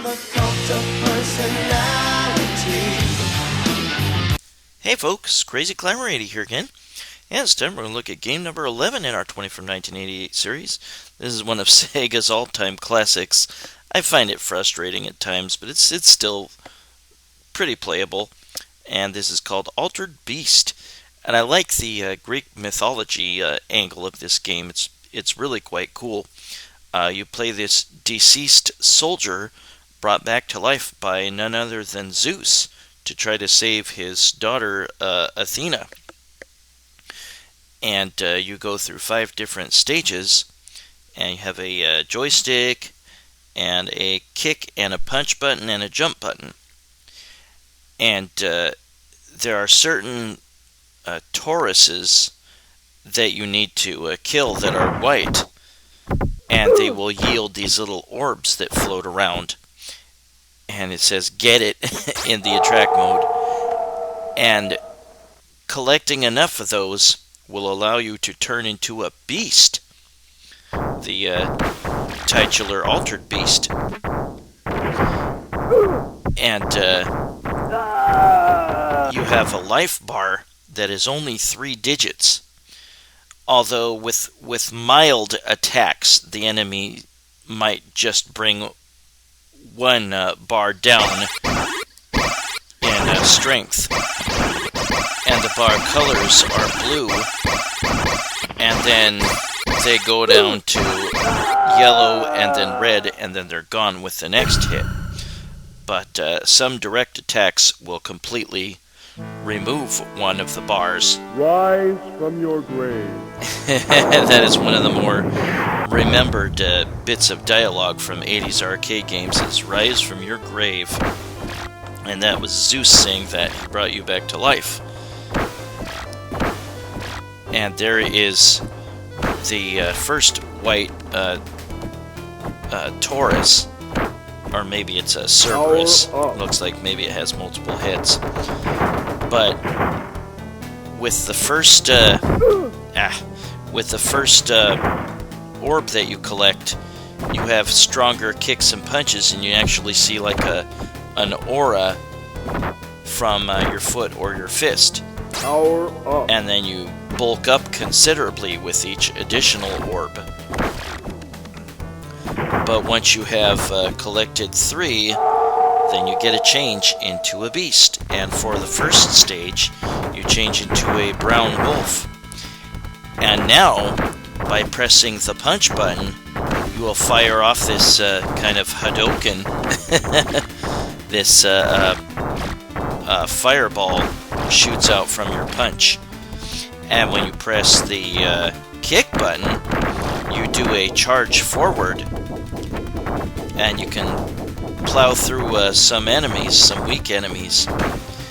a cult of personality. Hey folks, Crazy Climber 80 here again. And this time we're going to look at game number 11 in our 20 from 1988 series. This is one of Sega's all-time classics. I find it frustrating at times, but it's still pretty playable. And this is called Altered Beast. And I like the Greek mythology angle of this game. It's really quite cool. You play this deceased soldier brought back to life by none other than Zeus to try to save his daughter Athena. And you go through 5 different stages, and you have a joystick, and a kick, and a punch button, and a jump button. And there are certain Tauruses that you need to kill that are white, and they will yield these little orbs that float around. And it says get it in the attract mode. And collecting enough of those will allow you to turn into a beast. The titular altered beast. And you have a life bar that is only 3 digits. Although with mild attacks, the enemy might just bring 1 bar down in strength. And the bar colors are blue, and then they go down to yellow and then red, and then they're gone with the next hit. But some direct attacks will completely remove 1 of the bars. Rise from your grave. That is one of the more remembered bits of dialogue from 80s arcade games, is rise from your grave. And that was Zeus saying that he brought you back to life. And there is the first white Taurus, or maybe it's a cerberus. Looks like maybe it has multiple heads. But with the first orb that you collect, you have stronger kicks and punches, and you actually see like an aura from your foot or your fist. Power up. And then you bulk up considerably with each additional orb. But once you have collected 3, then you get a change into a beast. And for the first stage, you change into a brown wolf. And now, by pressing the punch button, you will fire off this kind of Hadoken, this fireball shoots out from your punch. And when you press the kick button, you do a charge forward, and you can plow through some enemies, some weak enemies.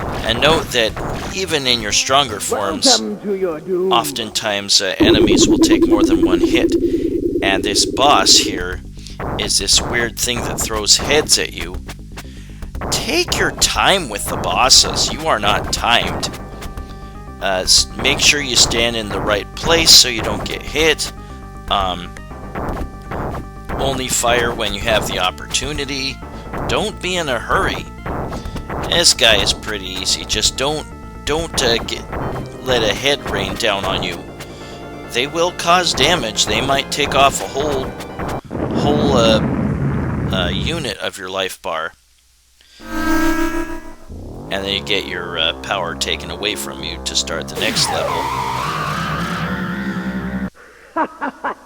And note that even in your stronger forms, oftentimes enemies will take more than 1 hit. And this boss here is this weird thing that throws heads at you. Take your time with the bosses. You are not timed. Make sure you stand in the right place so you don't get hit. Only fire when you have the opportunity. Don't be in a hurry. This guy is pretty easy. Just don't let a head rain down on you. They will cause damage. They might take off a whole unit of your life bar. And then you get your power taken away from you to start the next level.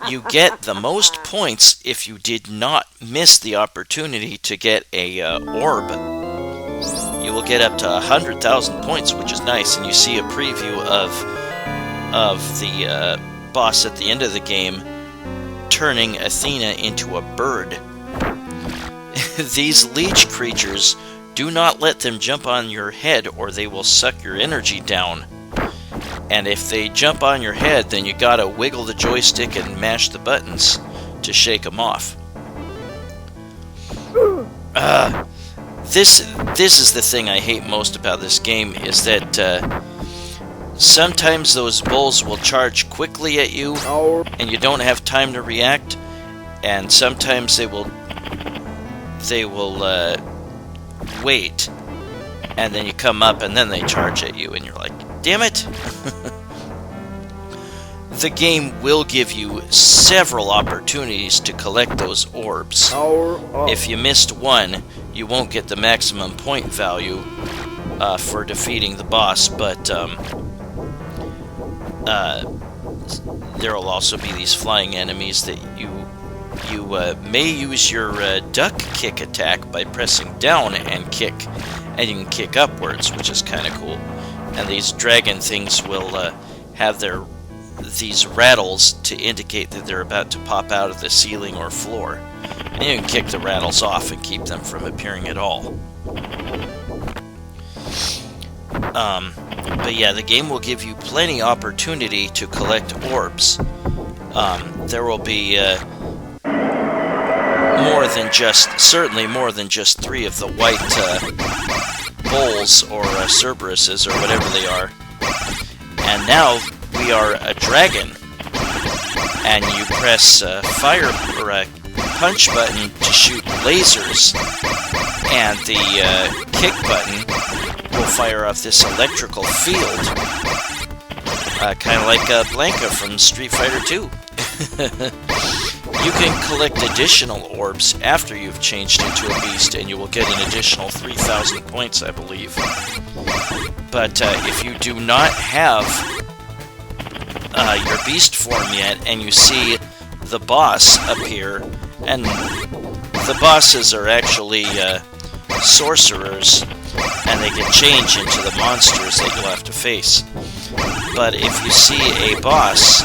You get the most points if you did not miss the opportunity to get a orb. You will get up to 100,000 points, which is nice, and you see a preview of the boss at the end of the game turning Athena into a bird. These leech creatures, do not let them jump on your head or they will suck your energy down. And if they jump on your head, then you gotta wiggle the joystick and mash the buttons to shake them off. This is the thing I hate most about this game, is that sometimes those bulls will charge quickly at you and you don't have time to react, and sometimes they will wait, and then you come up and then they charge at you, and you're like, damn it! The game will give you several opportunities to collect those orbs. Power up. If you missed one, you won't get the maximum point value for defeating the boss, but there will also be these flying enemies that you may use your duck kick attack by pressing down and kick, and you can kick upwards, which is kind of cool. And these dragon things will have these rattles to indicate that they're about to pop out of the ceiling or floor. And you can kick the rattles off and keep them from appearing at all. But yeah, the game will give you plenty opportunity to collect orbs. There will be certainly more than just 3 of the white bowls or cerberuses or whatever they are. And now we are a dragon, and you press fire or a punch button to shoot lasers, and the kick button will fire off this electrical field, kind of like Blanca from Street Fighter 2. You can collect additional orbs after you've changed into a beast, and you will get an additional 3,000 points, I believe. But if you do not have your beast form yet, and you see the boss appear, and the bosses are actually sorcerers, and they can change into the monsters that you'll have to face. But if you see a boss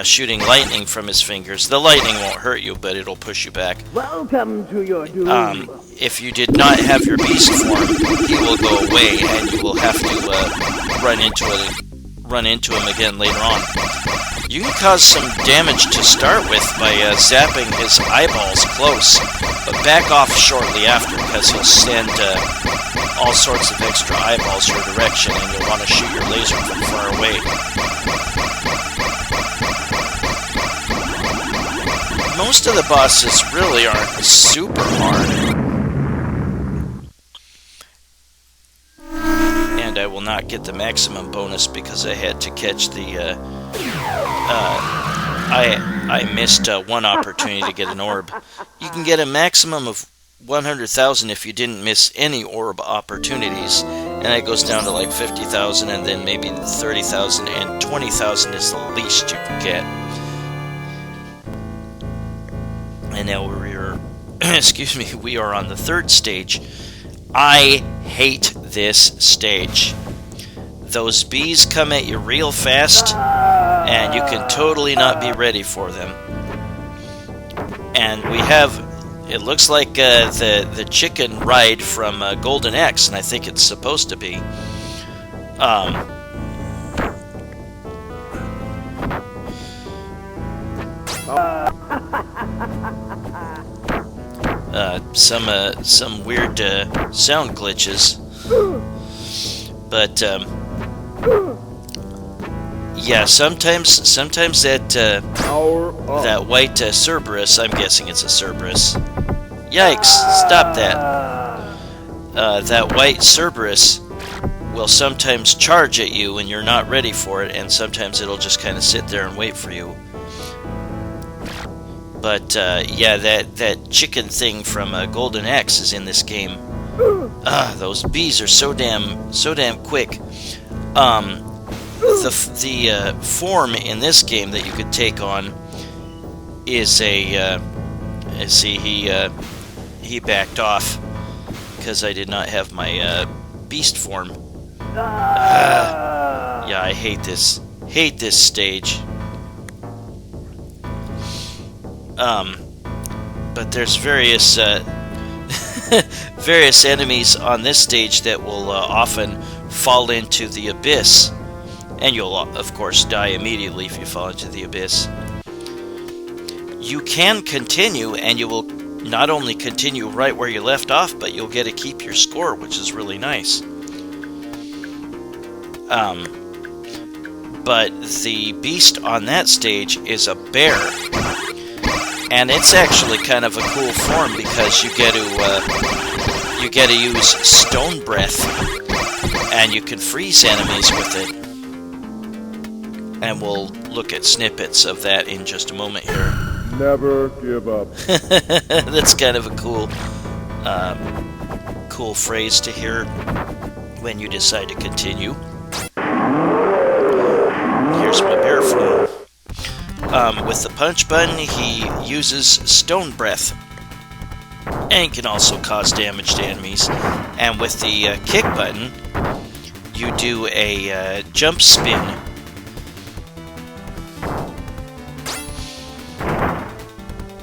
shooting lightning from his fingers, the lightning won't hurt you, but it'll push you back. Welcome to your doom. If you did not have your beast form, he will go away, and you will have to run into him again later on. You can cause some damage to start with by zapping his eyeballs close, but back off shortly after, because he'll send all sorts of extra eyeballs your direction, and you'll want to shoot your laser from far away. Most of the bosses really aren't super hard. And I will not get the maximum bonus because I had to catch the I missed one opportunity to get an orb. You can get a maximum of 100,000 if you didn't miss any orb opportunities, and that goes down to like 50,000, and then maybe 30,000, and 20,000 is the least you can get. And now we're we are on the 3rd stage. I hate this stage. Those bees come at you real fast, and you can totally not be ready for them. And we have, it looks like the chicken ride from Golden Axe, and I think it's supposed to be. Some weird sound glitches, but yeah, sometimes that white Cerberus, I'm guessing it's a Cerberus. Yikes! Stop that. That white Cerberus will sometimes charge at you when you're not ready for it, and sometimes it'll just kind of sit there and wait for you. But yeah, that chicken thing from Golden Axe is in this game. Those bees are so damn quick. The form in this game that you could take on is a. See, he backed off because I did not have my beast form. Yeah, I hate this stage. But there's various various enemies on this stage that will often fall into the abyss, and you'll of course die immediately if you fall into the abyss. You can continue, and you will not only continue right where you left off, but you'll get to keep your score, which is really nice. But the beast on that stage is a bear. And it's actually kind of a cool form because you get to use stone breath, and you can freeze enemies with it. And we'll look at snippets of that in just a moment here. Never give up. That's kind of a cool phrase to hear when you decide to continue. Here's my bear form. With the punch button, he uses stone breath, and can also cause damage to enemies. And with the kick button, you do a jump spin.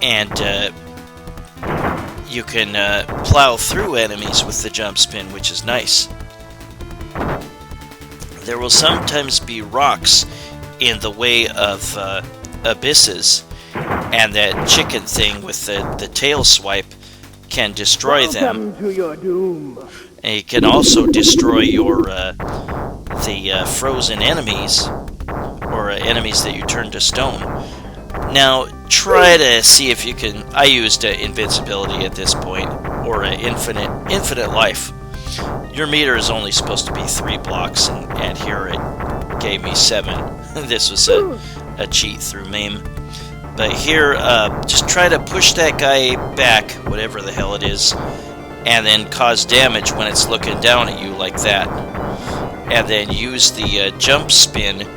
And you can plow through enemies with the jump spin, which is nice. There will sometimes be rocks in the way of abysses, and that chicken thing with the tail swipe can destroy them. Welcome to your doom. And you can also destroy your the frozen enemies, or enemies that you turn to stone. Now, try to see if you can... I used invincibility at this point, or infinite life. Your meter is only supposed to be 3 blocks, and here it gave me 7. This was a cheat through MAME. But here, just try to push that guy back, whatever the hell it is, and then cause damage when it's looking down at you like that. And then use the jump spin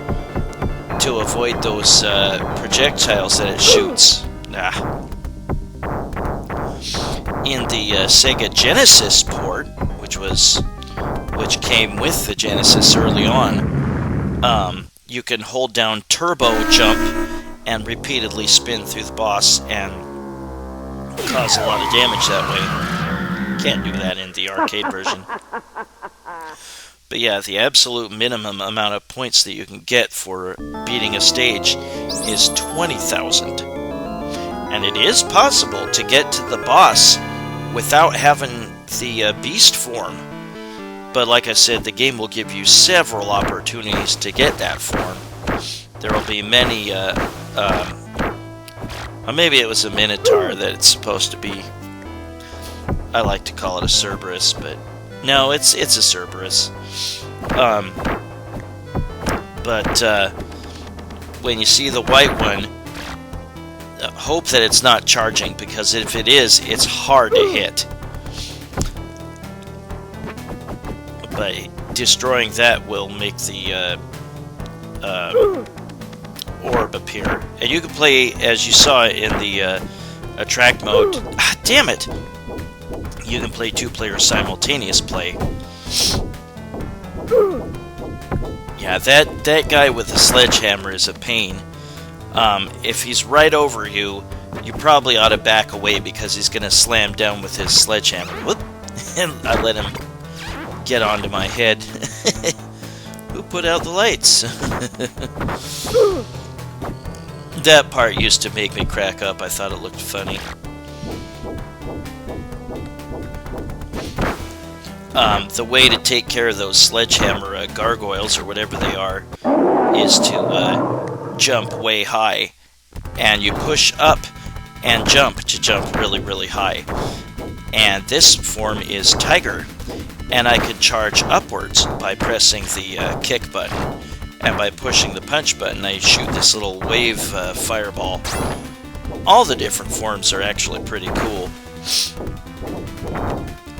to avoid those projectiles that it shoots. In the Sega Genesis port, which came with the Genesis early on, you can hold down turbo jump and repeatedly spin through the boss and cause a lot of damage that way. Can't do that in the arcade version. But yeah, the absolute minimum amount of points that you can get for beating a stage is 20,000. And it is possible to get to the boss without having the beast form. But like I said, the game will give you several opportunities to get that form. There will be many, maybe it was a minotaur that it's supposed to be. I like to call it a cerberus, but no, it's a cerberus. But when you see the white one, hope that it's not charging, because if it is, it's hard to hit. But destroying that will make the orb appear. And you can play, as you saw in the attract mode. Ah, damn it! You can play 2 players simultaneous play. Yeah, that guy with the sledgehammer is a pain. If he's right over you, you probably ought to back away, because he's going to slam down with his sledgehammer. Whoop! And I let him get onto my head. Who put out the lights? That part used to make me crack up. I thought it looked funny. The way to take care of those sledgehammer gargoyles, or whatever they are, is to jump way high. And you push up and jump to jump really, really high. And this form is Tiger. And I can charge upwards by pressing the kick button. And by pushing the punch button, I shoot this little wave fireball. All the different forms are actually pretty cool.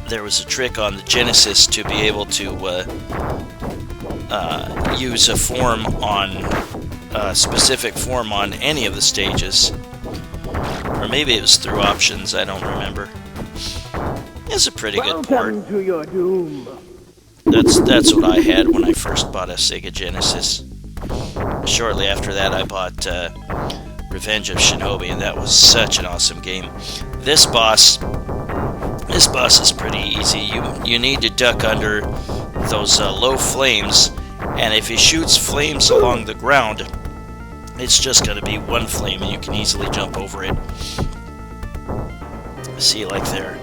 There was a trick on the Genesis to be able to use a form on a specific form on any of the stages. Or maybe it was through options, I don't remember. It's a pretty good port. Welcome to your doom. That's what I had when I first bought a Sega Genesis. Shortly after that, I bought Revenge of Shinobi, and that was such an awesome game. This boss is pretty easy. You need to duck under those low flames, and if he shoots flames along the ground, it's just going to be one flame, and you can easily jump over it. See, like there.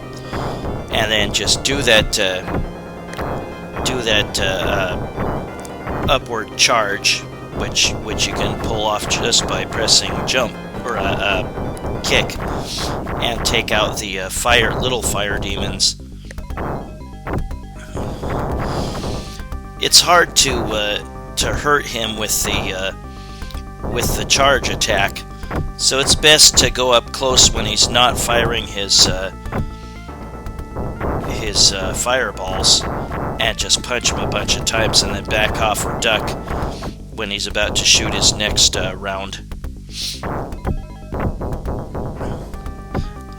And then just do that upward charge, which you can pull off just by pressing jump, or kick and take out the little fire demons. It's hard to hurt him with the charge attack, so it's best to go up close when he's not firing his fireballs and just punch him a bunch of times and then back off or duck when he's about to shoot his next round.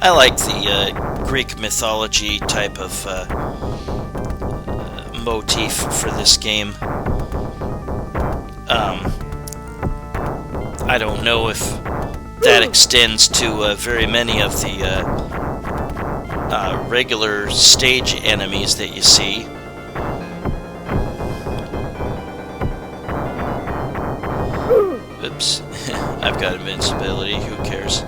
I like the Greek mythology type of motif for this game. I don't know if that extends to very many of the regular stage enemies that you see. Oops, I've got invincibility, who cares?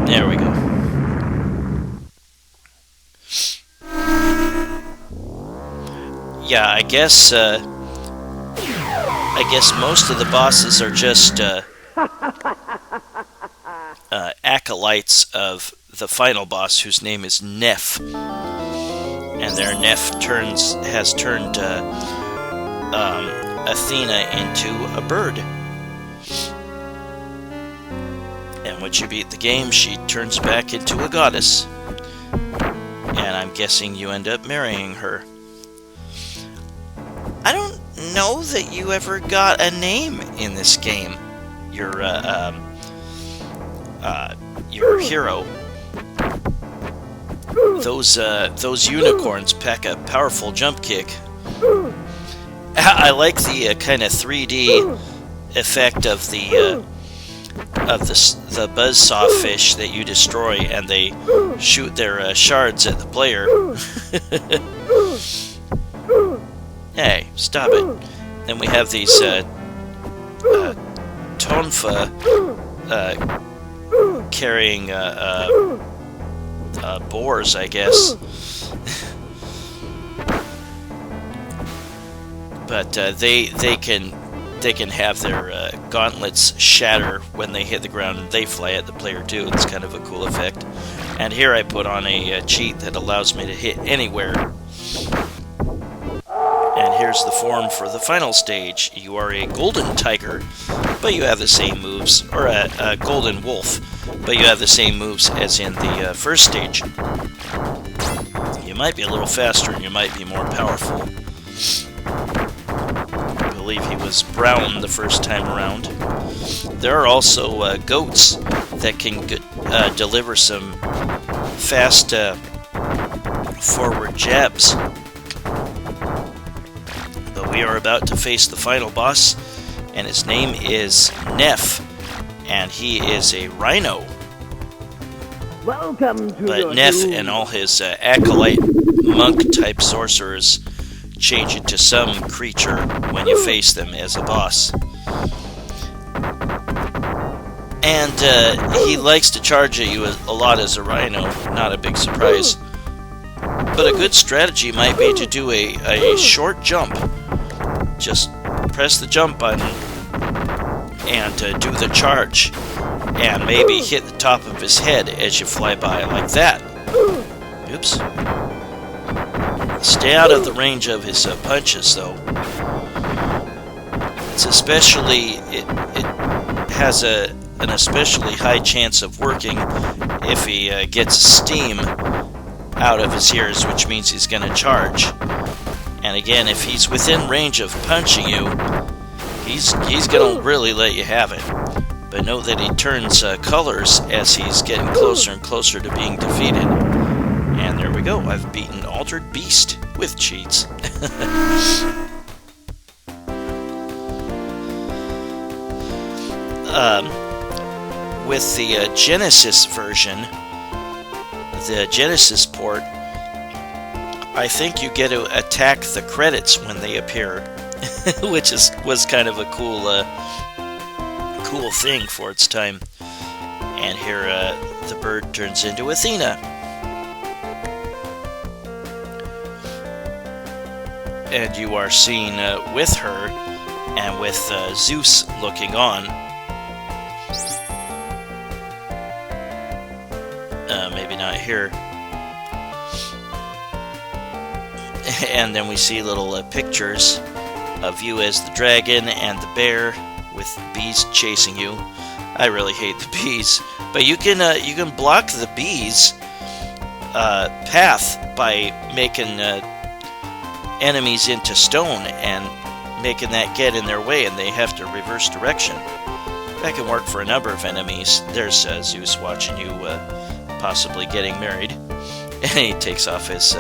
There we go. Yeah, I guess most of the bosses are just acolytes of the final boss, whose name is Neff, and their Neff has turned Athena into a bird. And when you beat the game, she turns back into a goddess. And I'm guessing you end up marrying her. I don't know that you ever got a name in this game. Your hero. Those unicorns pack a powerful jump kick. I like the kind of 3D effect of the buzzsaw fish that you destroy, and they shoot their shards at the player. Hey, stop it. Then we have these tonfa carrying boars, I guess. But they can have their gauntlets shatter when they hit the ground, and they fly at the player too. It's kind of a cool effect. And here I put on a cheat that allows me to hit anywhere. And here's the form for the final stage. You are a golden tiger, but you have the same moves, or a golden wolf, but you have the same moves as in the first stage. You might be a little faster, and you might be more powerful. I believe he was brown the first time around. There are also goats that can deliver some fast forward jabs. But we are about to face the final boss, and his name is Neff, and he is a rhino. Welcome to But Neff and all his acolyte monk-type sorcerers change into some creature when you face them as a boss. And he likes to charge at you a lot as a rhino, not a big surprise. But a good strategy might be to do a short jump. Just press the jump button and do the charge, and maybe hit the top of his head as you fly by, like that. Oops. Stay out of the range of his punches, though. It's especially it has an especially high chance of working if he gets steam out of his ears, which means he's going to charge. And again, if he's within range of punching you, he's going to really let you have it. But note that he turns colors as he's getting closer and closer to being defeated. And there we go, I've beaten Altered Beast with cheats. With the Genesis version, the Genesis port, I think you get to attack the credits when they appear, which was kind of a cool thing for its time. And here the bird turns into Athena. And you are seen with her and with Zeus looking on. Maybe not here. And then we see little pictures of you as the dragon and the bear with bees chasing you. I really hate the bees, but you can block the bees' path by making enemies into stone and making that get in their way, and they have to reverse direction. That can work for a number of enemies. There's Zeus watching you possibly getting married, and he takes off his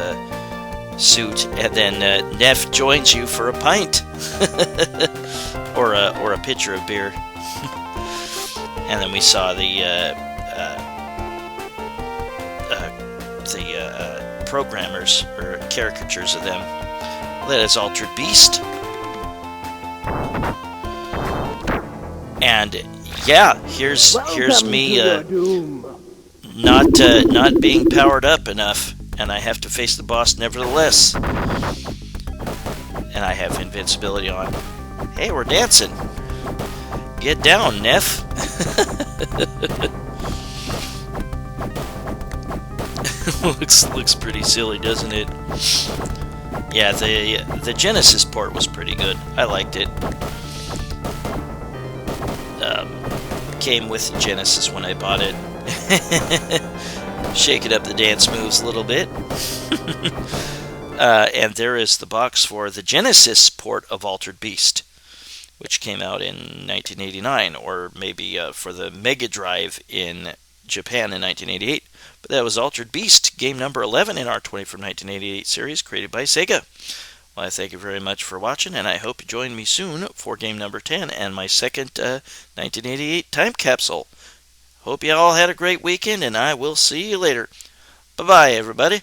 suit, and then Neff joins you for a pint or a pitcher of beer. And then we saw the programmers or caricatures of them. That is Altered Beast. And yeah, here's me not being powered up enough, and I have to face the boss nevertheless. And I have invincibility on. Hey, we're dancing. Get down, Neff. looks pretty silly, doesn't it? Yeah, the Genesis port was pretty good. I liked it. Came with Genesis when I bought it. Shaking up the dance moves a little bit. And there is the box for the Genesis port of Altered Beast, which came out in 1989, or maybe for the Mega Drive in Japan in 1988. But that was Altered Beast, game number 11 in our 20 from 1988 series, created by Sega. Well, I thank you very much for watching, and I hope you join me soon for game number 10 and my second 1988 time capsule. Hope you all had a great weekend, and I will see you later. Bye-bye, everybody.